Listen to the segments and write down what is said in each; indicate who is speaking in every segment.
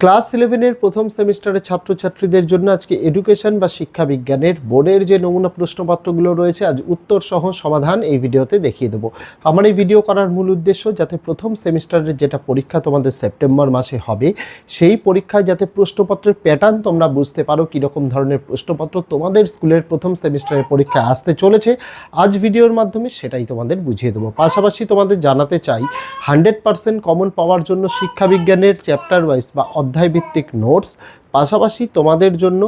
Speaker 1: Class 11-এর প্রথম সেমিস্টারের ছাত্রছাত্রীদের জন্য আজকে এডুকেশন বা শিক্ষা বিজ্ঞানের বোর্ডের যে নমুনা প্রশ্নপত্রগুলো রয়েছে আজ উত্তর সহ সমাধান এই ভিডিওতে দেখিয়ে দেবো। আমার এই ভিডিও করার মূল উদ্দেশ্য যাতে প্রথম সেমিস্টারের যেটা পরীক্ষা তোমাদের সেপ্টেম্বর মাসে হবে সেই পরীক্ষায় যাতে প্রশ্নপত্রের প্যাটার্ন তোমরা বুঝতে পারো কীরকম ধরনের প্রশ্নপত্র তোমাদের স্কুলের প্রথম সেমিস্টারের পরীক্ষায় আসতে চলেছে। আজ ভিডিওর মাধ্যমে সেটাই তোমাদের বুঝিয়ে দেবো। পাশাপাশি তোমাদের জানাতে চাই 100% কমন পাওয়ার জন্য শিক্ষা বিজ্ঞানের চ্যাপ্টার ওয়াইজ বা অধ্যায়ভিত্তিক নোটস, পাশাপাশি তোমাদের জন্য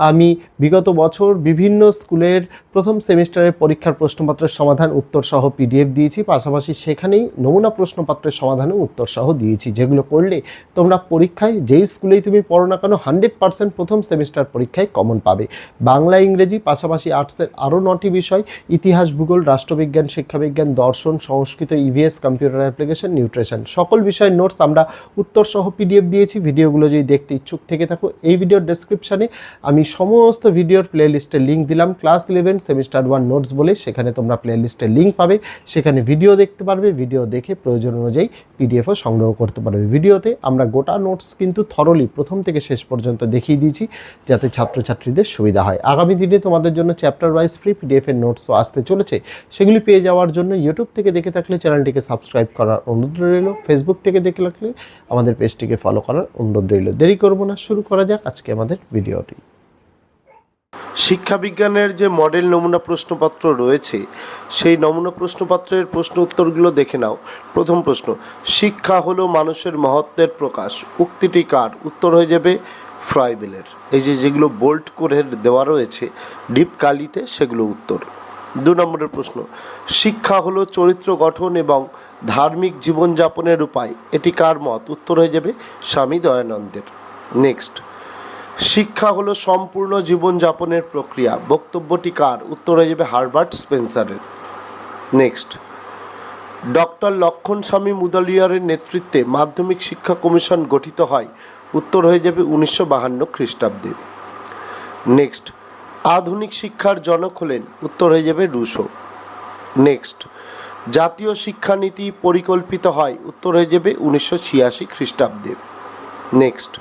Speaker 1: আমি বিগত বছর বিভিন্ন স্কুলের প্রথম সেমিস্টারের পরীক্ষার প্রশ্নপত্রের সমাধান উত্তর সহ পিডিএফ দিয়েছি, পাশাপাশি সেখানেই নমুনা প্রশ্নপত্রের সমাধানও উত্তর সহ দিয়েছি, যেগুলো করলে তোমরা পরীক্ষায় যেই স্কুলেই তুমি পড়ো না কেন 100% প্রথম সেমিস্টার পরীক্ষায় কমন পাবে। বাংলা, ইংরেজি, পাশাপাশি আর্টসের আরও 9টি বিষয়, ইতিহাস, ভূগোল, রাষ্ট্রবিজ্ঞান, শিক্ষাবিজ্ঞান, দর্শন, সংস্কৃত, ইভিএস, কম্পিউটার অ্যাপ্লিকেশন, নিউট্রিশন, সকল বিষয়ের নোটস আমরা উত্তর সহ পিডিএফ দিয়েছি। ভিডিওগুলো যদি দেখতে ইচ্ছুক থেকে থাকো এই ভিডিওর ডেসক্রিপশানে আমি সমস্ত ভিডিওর প্লেলিস্টের লিঙ্ক দিলাম। ক্লাস 11 সেমিস্টার 1 নোটস বলে সেখানে তোমরা প্লেলিস্টের লিঙ্ক পাবে, সেখানে ভিডিও দেখতে পারবে, ভিডিও দেখে প্রয়োজন অনুযায়ী পিডিএফও সংগ্রহ করতে পারবে। ভিডিওতে আমরা গোটা নোটস কিন্তু থরলি প্রথম থেকে শেষ পর্যন্ত দেখিয়ে দিয়েছি যাতে ছাত্রছাত্রীদের সুবিধা হয়। আগামী দিনে তোমাদের জন্য চ্যাপ্টার ওয়াইজ ফ্রি পিডিএফের নোটসও আসতে চলেছে, সেগুলি পেয়ে যাওয়ার জন্য ইউটিউব থেকে দেখে থাকলে চ্যানেলটিকে সাবস্ক্রাইব করার অনুরোধ রইল, ফেসবুক থেকে দেখে থাকলে আমাদের পেজটিকে ফলো করার অনুরোধ রইল। দেরি করব না, শুরু করা যাক আজকে আমাদের ভিডিওটি।
Speaker 2: শিক্ষা বিজ্ঞানের যে মডেল নমুনা প্রশ্নপত্র রয়েছে সেই নমুনা প্রশ্নপত্রের প্রশ্ন উত্তরগুলো দেখে নাও। প্রথম প্রশ্ন, শিক্ষা হলো মানুষের মহত্বের প্রকাশ, উক্তিটি কার? উত্তর হয়ে যাবে ফ্রয়েবেলের। এই যেগুলো বোল্ড করে দেওয়া রয়েছে ডিপ কালিতে, সেগুলো উত্তর। 2 নম্বরের প্রশ্ন, শিক্ষা হলো চরিত্র গঠন এবং ধার্মিক জীবনযাপনের উপায়, এটি কার মত? উত্তর হয়ে যাবে স্বামী দয়ানন্দের। নেক্সট, শিক্ষা হলো সম্পূর্ণ জীবনযাপনের প্রক্রিয়া, বক্তব্যটি কার? উত্তর হয়ে যাবে হারবার্ট স্পেন্সারের। নেক্সট, ডক্টর লক্ষণ স্বামী মুদলিয়ারের নেতৃত্বে মাধ্যমিক শিক্ষা কমিশন গঠিত হয়, উত্তর হয়ে যাবে 1952 খ্রিস্টাব্দে। নেক্সট, আধুনিক শিক্ষার জনক হলেন, উত্তর হয়ে যাবে রুশো। নেক্সট, জাতীয় শিক্ষানীতি পরিকল্পিত হয়, উত্তর হয়ে যাবে 1986 খ্রিস্টাব্দে। নেক্সট,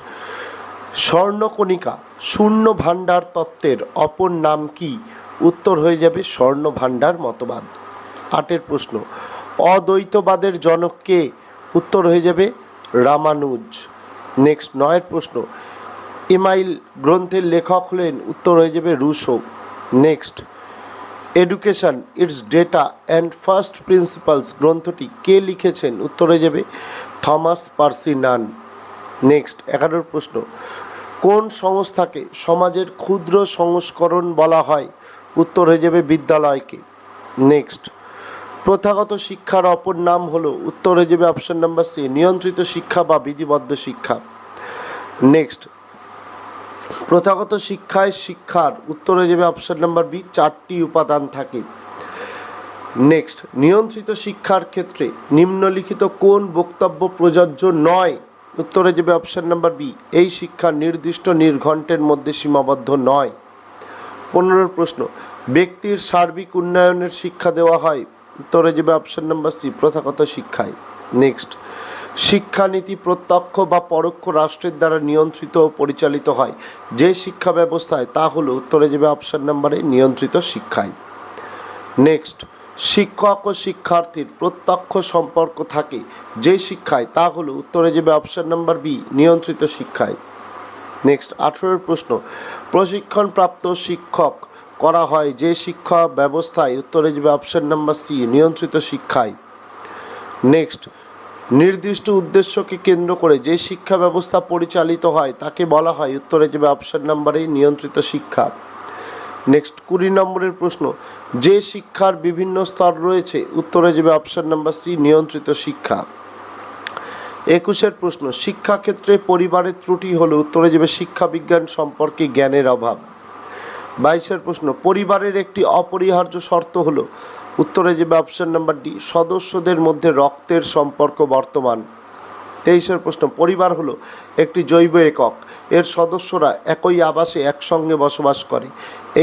Speaker 2: স্বর্ণকণিকা শূন্য ভাণ্ডার তত্ত্বের অপর নাম কি? উত্তর হয়ে যাবে স্বর্ণ ভাণ্ডার মতবাদ। 8 প্রশ্ন, অদ্বৈতবাদের জনক কে? উত্তর হয়ে যাবে রামানুজ। নেক্সট 9 প্রশ্ন, এমাইল গ্রন্থের লেখক হলেন, উত্তর হয়ে যাবে Rousseau. Next, education its data and first principles গ্রন্থটি কে লিখেছেন? উত্তর হয়ে যাবে থমাস পার্সি নান। নেক্সট 11 প্রশ্ন, কোন সংস্থাকে সমাজের ক্ষুদ্র সংস্করণ বলা হয়? উত্তর হয়ে যাবে বিদ্যালয়কে। নেক্সট, প্রথাগত শিক্ষার অপর নাম হলো, উত্তর হয়ে যাবে অপশন নাম্বার সি নিয়ন্ত্রিত শিক্ষা বা বিধিবদ্ধ শিক্ষা। নেক্সট, প্রথাগত শিক্ষার উত্তর হয়ে যাবে অপশন নাম্বার বি 4টি উপাদান থাকে। নেক্সট, নিয়ন্ত্রিত শিক্ষার ক্ষেত্রে নিম্নলিখিত কোন বক্তব্য প্রযোজ্য নয়? উত্তর হয়ে যাবে অপশন নাম্বার বি এই শিক্ষা নির্দিষ্ট নির্ঘণ্টের মধ্যে সীমাবদ্ধ নয়। 15 প্রশ্ন, ব্যক্তির সার্বিক উন্নয়নের শিক্ষা দেওয়া হয়, উত্তর হয়ে যাবে অপশন নাম্বার সি প্রথাগত শিক্ষায়। নেক্সট, শিক্ষানীতি প্রত্যক্ষ বা পরোক্ষ রাষ্ট্রের দ্বারা নিয়ন্ত্রিত ও পরিচালিত হয় যে শিক্ষা ব্যবস্থায়, তা হলো, উত্তর হয়ে যাবে অপশন নাম্বারে নিয়ন্ত্রিত শিক্ষায়। নেক্সট, শিক্ষক ও শিক্ষার্থীর প্রত্যক্ষ সম্পর্ক থাকে যে শিক্ষায়, তা হলো, উত্তর হয়ে যাবে অপশন নাম্বার বি নিয়ন্ত্রিত শিক্ষায়। নেক্সট 18 প্রশ্ন, প্রশিক্ষণপ্রাপ্ত শিক্ষক করা হয় যে শিক্ষা ব্যবস্থায়, উত্তর হয়ে যাবে অপশন নাম্বার সি নিয়ন্ত্রিত শিক্ষায়। নেক্সট, নির্দিষ্ট উদ্দেশ্যকে কেন্দ্র করে যে শিক্ষা ব্যবস্থা পরিচালিত হয় তাকে বলা হয়, উত্তর হয়ে যাবে অপশন নাম্বারে নিয়ন্ত্রিত শিক্ষা। নেক্সট 20 নম্বরের প্রশ্ন, যে শিক্ষার বিভিন্ন স্তর রয়েছে, উত্তর হয়ে যাবে অপশন নাম্বার সি নিয়ন্ত্রিত শিক্ষা। 21 প্রশ্ন, শিক্ষাক্ষেত্রে পরিবারের ত্রুটি হলো, উত্তর হয়ে যাবে শিক্ষা বিজ্ঞান সম্পর্কে জ্ঞানের অভাব। 22 প্রশ্ন, পরিবারের একটি অপরিহার্য শর্ত হলো, উত্তর হয়ে যাবে অপশন নাম্বার ডি সদস্যদের মধ্যে রক্তের সম্পর্ক বর্তমান। 23 প্রশ্ন, পরিবার হলো একটি জৈব একক, এর সদস্যরা একই আবাসে একসঙ্গে বসবাস করে,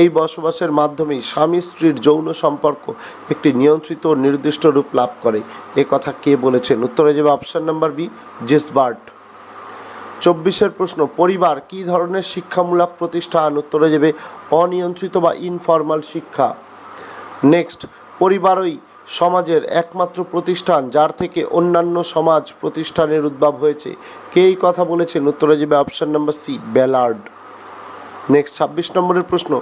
Speaker 2: এই বসবাসের মাধ্যমেই স্বামী স্ত্রীর যৌন সম্পর্ক একটি নিয়ন্ত্রিত ও নির্দিষ্ট রূপ লাভ করে, এ কথা কে বলেছেন? উত্তর হয়ে যাবে অপশন নাম্বার বি জেসবার্ট। 24-এর প্রশ্ন, পরিবার কী ধরনের শিক্ষামূলক প্রতিষ্ঠান? উত্তরে যাবে অনিয়ন্ত্রিত বা ইনফর্মাল শিক্ষা। নেক্সট, পরিবারই সমাজের একমাত্র প্রতিষ্ঠান যার থেকে অন্যান্য সমাজ প্রতিষ্ঠানের উদ্ভব হয়েছে। কে এই কথা বলেছেন? উত্তরে যাবে option number C, Ballard. Next 26 নম্বরের প্রশ্ন,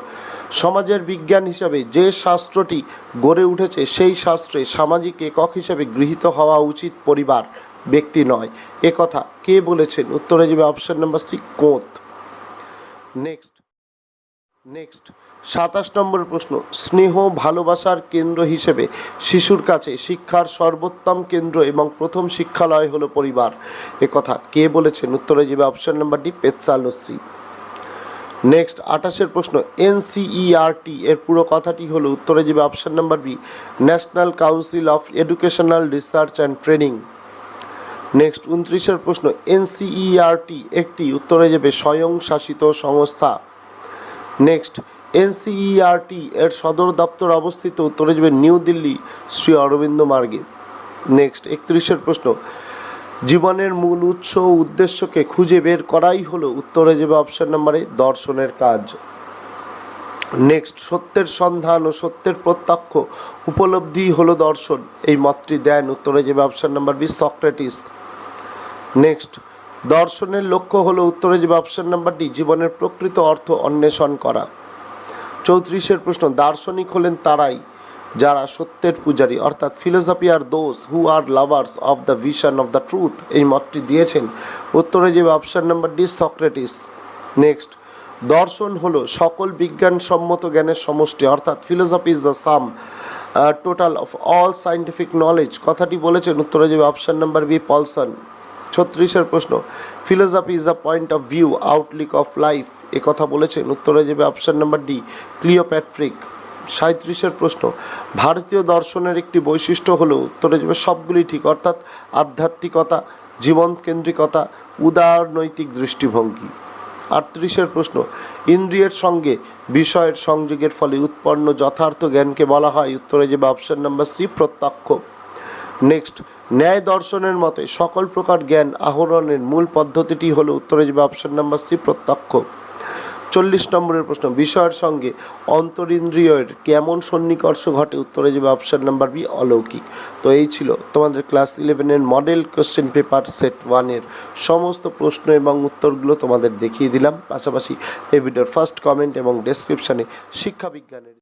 Speaker 2: সমাজের বিজ্ঞান হিসাবে যে শাস্ত্রটি গড়ে উঠেছে সেই শাস্ত্রে সামাজিক একক হিসাবে গৃহীত হওয়া উচিত পরিবার, ব্যক্তি নয়। এ কথা কে বলেছেন? উত্তরে যাবে option number C, Comte. Next 27 নম্বরের প্রশ্ন, স্নেহ ভালোবাসার কেন্দ্র হিসেবে শিশুর কাছে শিক্ষার সর্বোত্তম কেন্দ্র এবং প্রথম শিক্ষালয় হলো পরিবার। এ কথা কে বলেছেন? উত্তরে যাবে option number D, Pestalozzi. Next 28-এর প্রশ্ন, এনসিইআরটি এর পুরো কথাটি হলো? উত্তরে যাবে option number B, National Council of Educational Research and Training. Next 29-এর প্রশ্ন, এনসিইআরটি একটি? উত্তরে যাবে স্বয়ংশাসিত সংস্থা। নেক্সট, এনসিইআরটি এর সদর দপ্তর অবস্থিত? উত্তরে যাবে নিউ দিল্লি, শ্রী অরবিন্দ মার্গে। নেক্সট 31-এর প্রশ্ন, জীবনের মূল উৎস ও উদ্দেশ্যকে খুঁজে বের করাই হলো? উত্তরে যাবে অপশন নাম্বারে দর্শনের কাজ। নেক্সট, সত্যের সন্ধান ও সত্যের প্রত্যক্ষ উপলব্ধি হলো দর্শন, এই মতটি দেন? উত্তরে যাবে option number B, Socrates. Next, দর্শনের লক্ষ্য হলো? উত্তরে যাবে অপশন নাম্বার ডি, জীবনের প্রকৃত অর্থ অন্বেষণ করা। 34-এর প্রশ্ন, দার্শনিক হলেন তারাই যারা সত্যের পূজারী, অর্থাৎ ফিলোসফি আর those who are lovers of the vision of the truth, এই মতটি দিয়েছেন? উত্তরে যাবে option number D, Socrates. Next, দর্শন হলো সকল বিজ্ঞানসম্মত জ্ঞানের সমষ্টি, অর্থাৎ philosophy is the sum total of all scientific knowledge, কথাটি বলেছেন? উত্তরে যাবে অপশন নাম্বার বি, পলসন। 36-এর প্রশ্ন, philosophy is a point of view outlook of life, এ কথা বলেছেন? উত্তরে যাবে অপশন নাম্বার ডি, ক্লিওপ্যাট্রিক। 37-এর প্রশ্ন, ভারতীয় দর্শনের একটি বৈশিষ্ট্য হলো? উত্তরে যাবে সবগুলি ঠিক, অর্থাৎ আধ্যাত্মিকতা, জীবনকেন্দ্রিকতা, উদার নৈতিক দৃষ্টিভঙ্গি। 38-এর প্রশ্ন, ইন্দ্রিয়ের সঙ্গে বিষয়ের সংযোগের ফলে উৎপন্ন যথার্থ জ্ঞানকে বলা হয়? উত্তরে যাবে অপশন নাম্বার সি, প্রত্যক্ষ। নেক্সট, ন্যায় দর্শনের মতে সকল প্রকার জ্ঞান আহরণের মূল পদ্ধতিটি হলো? উত্তরে যাবে অপশন নাম্বার সি, প্রত্যক্ষ। 40 নম্বরের প্রশ্ন, বিষয়ের সঙ্গে অন্তরিন্দ্রিয়ের কেমন সন্নিকর্ষ ঘটে? উত্তরে যাবে অপশন নাম্বার বি, অলৌকিক। তো এই ছিল তোমাদের ক্লাস 11-এর মডেল কোশ্চেন পেপার সেট 1-এর সমস্ত প্রশ্ন এবং উত্তরগুলো তোমাদের দেখিয়ে দিলাম। পাশাপাশি এই ভিডিওর ফার্স্ট কমেন্ট এবং ডেসক্রিপশানে শিক্ষাবিজ্ঞানের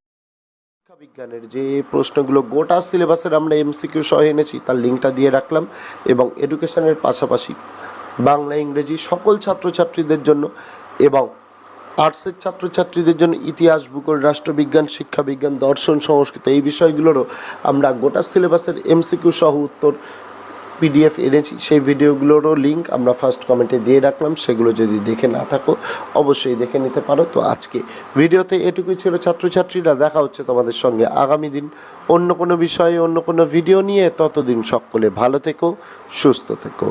Speaker 2: যে প্রশ্নগুলো গোটা সিলেবাসের আমরা এমসিকিউ সহ এনেছি তার লিঙ্কটা দিয়ে রাখলাম, এবং এডুকেশনের পাশাপাশি বাংলা ইংরেজি সকল ছাত্রছাত্রীদের জন্য এবং আর্টসের ছাত্রছাত্রীদের জন্য ইতিহাস, ভূগোল, রাষ্ট্রবিজ্ঞান, শিক্ষাবিজ্ঞান, দর্শন, সংস্কৃত এই বিষয়গুলোরও আমরা গোটা সিলেবাসের এমসিকিউ সহ উত্তর পিডিএফ এনেছি। সেই ভিডিওগুলোরও লিঙ্ক আমরা ফার্স্ট কমেন্টে দিয়ে রাখলাম, সেগুলো যদি দেখে না থাকো অবশ্যই দেখে নিতে পারো। তো আজকে ভিডিওতে এটুকুই ছিল ছাত্রছাত্রীরা, দেখা হচ্ছে তোমাদের সঙ্গে আগামী দিন অন্য কোনো বিষয়ে অন্য কোনো ভিডিও নিয়ে। ততদিন সকলে ভালো থেকো, সুস্থ থেকো।